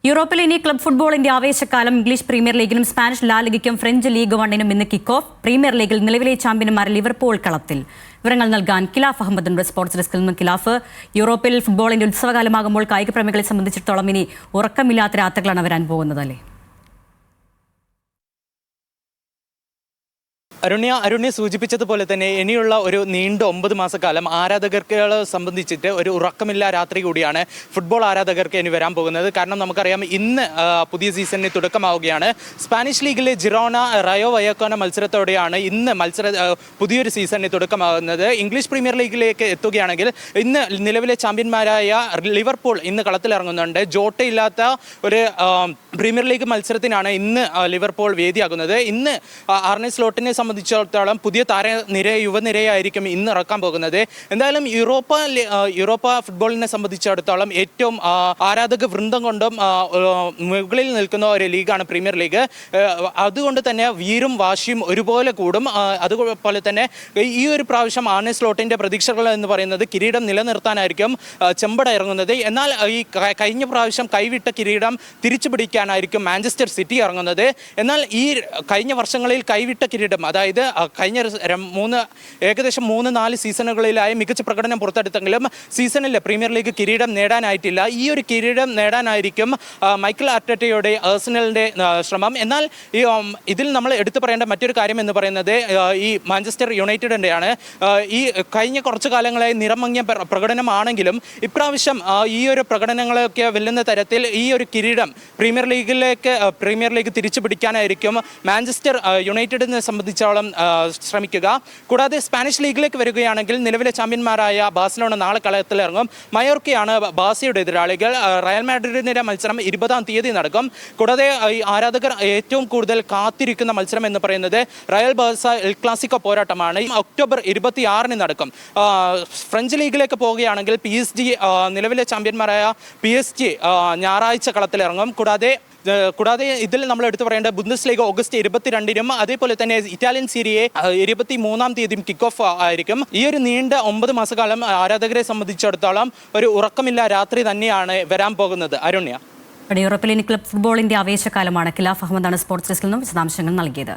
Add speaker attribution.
Speaker 1: യൂറോപ്പിൽ ഇനി ക്ലബ് ഫുട്ബോളിന്റെ ആവേശക്കാലം. ഇംഗ്ലീഷ് പ്രീമിയർ ലീഗിനും സ്പാനിഷ് ലാ ലിഗയ്ക്കും ഫ്രഞ്ച് ലീഗ് വണ്ണിനും ഇന്ന് കിക്ക് ഓഫ്. പ്രീമിയർ ലീഗിൽ നിലവിലെ ചാമ്പ്യന്മാർ ലിവർപൂൾ കളത്തിൽ. വിവരങ്ങൾ നൽകാൻ കിലാഫ് അഹമ്മദ് സ്പോർട്സ് ഡെസ്കിൽ നിന്ന്. കിലാഫ്, യൂറോപ്പിൽ ഫുട്ബോളിന്റെ ഉത്സവകാലമാകുമ്പോൾ കായിക പ്രേമികളെ സംബന്ധിച്ചിടത്തോളം ഇനി ഉറക്കമില്ലാത്ത രാത്രികളാണ് വരാൻ പോകുന്നത്, അല്ലേ?
Speaker 2: അരുണ്യ സൂചിപ്പിച്ചതുപോലെ തന്നെ ഇനിയുള്ള ഒരു നീണ്ട 9 മാസക്കാലം ആരാധകർക്ക് സംബന്ധിച്ചിട്ട് ഒരു ഉറക്കമില്ലാ രാത്രി കൂടിയാണ് ഫുട്ബോൾ ആരാധകർക്ക് ഇനി വരാൻ പോകുന്നത്. കാരണം നമുക്കറിയാം, ഇന്ന് പുതിയ സീസണിന് തുടക്കമാവുകയാണ്. സ്പാനിഷ് ലീഗിലെ ജിറോണ റയോ വയക്കോന മത്സരത്തോടെയാണ് ഇന്ന് പുതിയൊരു സീസണിന് തുടക്കമാകുന്നത്. ഇംഗ്ലീഷ് പ്രീമിയർ ലീഗിലേക്ക് എത്തുകയാണെങ്കിൽ ഇന്ന് നിലവിലെ ചാമ്പ്യന്മാരായ ലിവർപൂൾ ഇന്ന് കളത്തിലിറങ്ങുന്നുണ്ട്. ജോട്ടയില്ലാത്ത ഒരു പ്രീമിയർ ലീഗ് മത്സരത്തിനാണ് ഇന്ന് ലിവർപൂൾ വേദിയാകുന്നത്. ഇന്ന് ആർനെ സ്ലോട്ടിനെ സംബന്ധിച്ചിടത്തോളം പുതിയ യുവനിരയായിരിക്കും ഇന്ന് ഇറക്കാൻ പോകുന്നത്. എന്തായാലും യൂറോപ്പ ഫുട്ബോളിനെ സംബന്ധിച്ചിടത്തോളം ഏറ്റവും ആരാധക വൃന്ദം കൊണ്ടും മുകളിൽ നിൽക്കുന്ന ഒരു ലീഗാണ് പ്രീമിയർ ലീഗ്. അതുകൊണ്ട് തന്നെ വീറും വാശിയും ഒരുപോലെ കൂടും. അതുപോലെ തന്നെ ഈ ഒരു പ്രാവശ്യം ആർനെ സ്ലോട്ടിന്റെ പ്രതീക്ഷകൾ എന്ന് പറയുന്നത് കിരീടം നിലനിർത്താനായിരിക്കും ചെമ്പട ഇറങ്ങുന്നത്. എന്നാൽ ഈ കഴിഞ്ഞ പ്രാവശ്യം കൈവിട്ട കിരീടം തിരിച്ചു പിടിക്കാനായിരിക്കും മാഞ്ചസ്റ്റർ സിറ്റി ഇറങ്ങുന്നത്. എന്നാൽ ഈ കഴിഞ്ഞ വർഷങ്ങളിൽ കൈവിട്ട കിരീടം, അതായത് കഴിഞ്ഞ ഏകദേശം 3-4 സീസണുകളിലായി മികച്ച പ്രകടനം പുറത്തെടുത്തെങ്കിലും സീസണിൽ പ്രീമിയർ ലീഗ് കിരീടം നേടാനായിട്ടില്ല. ഈ ഒരു കിരീടം നേടാനായിരിക്കും മൈക്കൽ ആർട്ടറ്റയുടെ ആഴ്സണലിന്റെ ശ്രമം. എന്നാൽ ഇതിൽ നമ്മൾ എടുത്തു പറയേണ്ട മറ്റൊരു കാര്യം എന്ന് പറയുന്നത് ഈ മാഞ്ചസ്റ്റർ യുണൈറ്റഡിൻ്റെയാണ്. ഈ കഴിഞ്ഞ കുറച്ചു കാലങ്ങളായി നിറമങ്ങിയ പ്രകടനമാണെങ്കിലും ഇപ്രാവശ്യം ഈ ഒരു പ്രകടനങ്ങളൊക്കെ വെല്ലുന്ന തരത്തിൽ ഈ ഒരു കിരീടം പ്രീമിയർ ലീഗ് തിരിച്ചു പിടിക്കാനായിരിക്കും മാഞ്ചസ്റ്റർ യുണൈറ്റഡിനെ സംബന്ധിച്ചോളം ശ്രമിക്കുക. കൂടാതെ സ്പാനിഷ് ലീഗിലേക്ക് വരികയാണെങ്കിൽ നിലവിലെ ചാമ്പ്യന്മാരായ ബാഴ്സലോണ നാളെ കളത്തിലിറങ്ങും. മയോർക്കയാണ് ബാഴ്സയുടെ എതിരാളികൾ. റയൽ മാഡ്രിഡിന്റെ മത്സരം 20-ാം തീയതി നടക്കും. കൂടാതെ ആരാധകർ ഏറ്റവും കൂടുതൽ കാത്തിരിക്കുന്ന മത്സരം എന്ന് പറയുന്നത് റയൽ ബാഴ്സ എൽ ക്ലാസിക്കോ പോരാട്ടമാണ്. ഒക്ടോബർ 26-ന് നടക്കും. ഫ്രഞ്ച് ലീഗിലേക്ക് പോവുകയാണെങ്കിൽ PSG നിലവിലെ ചാമ്പ്യന്മാരായ PSG ഞായറാഴ്ച കളത്തിലിറങ്ങും. കൂടാതെ ഇതിൽ നമ്മൾ എടുത്തു പറയേണ്ട ബുണ്ടസ് ലീഗ് ഓഗസ്റ്റ് 22-നും അതേപോലെ തന്നെ ഇറ്റാലിയൻ സീരിയെ 23-ാം തീയതിയും കിക്ക് ഓഫ് ആയിരിക്കും. ഈ ഒരു നീണ്ട 9 മാസക്കാലം ആരാധകരെ സംബന്ധിച്ചിടത്തോളം ഒരു ഉറക്കമില്ലാ രാത്രി തന്നെയാണ് വരാൻ പോകുന്നത്. അരുണ്യ,
Speaker 1: യൂറോപ്പിൽ ഇനി ക്ലബ് ഫുട്ബോളിന്റെ ആവേശകാലമാണ്. കിലാഫ് അഹമ്മദാണ് സ്പോർട്സ് ഡെസ്കിൽ നിന്നും വിശദാംശങ്ങൾ നൽകിയത്.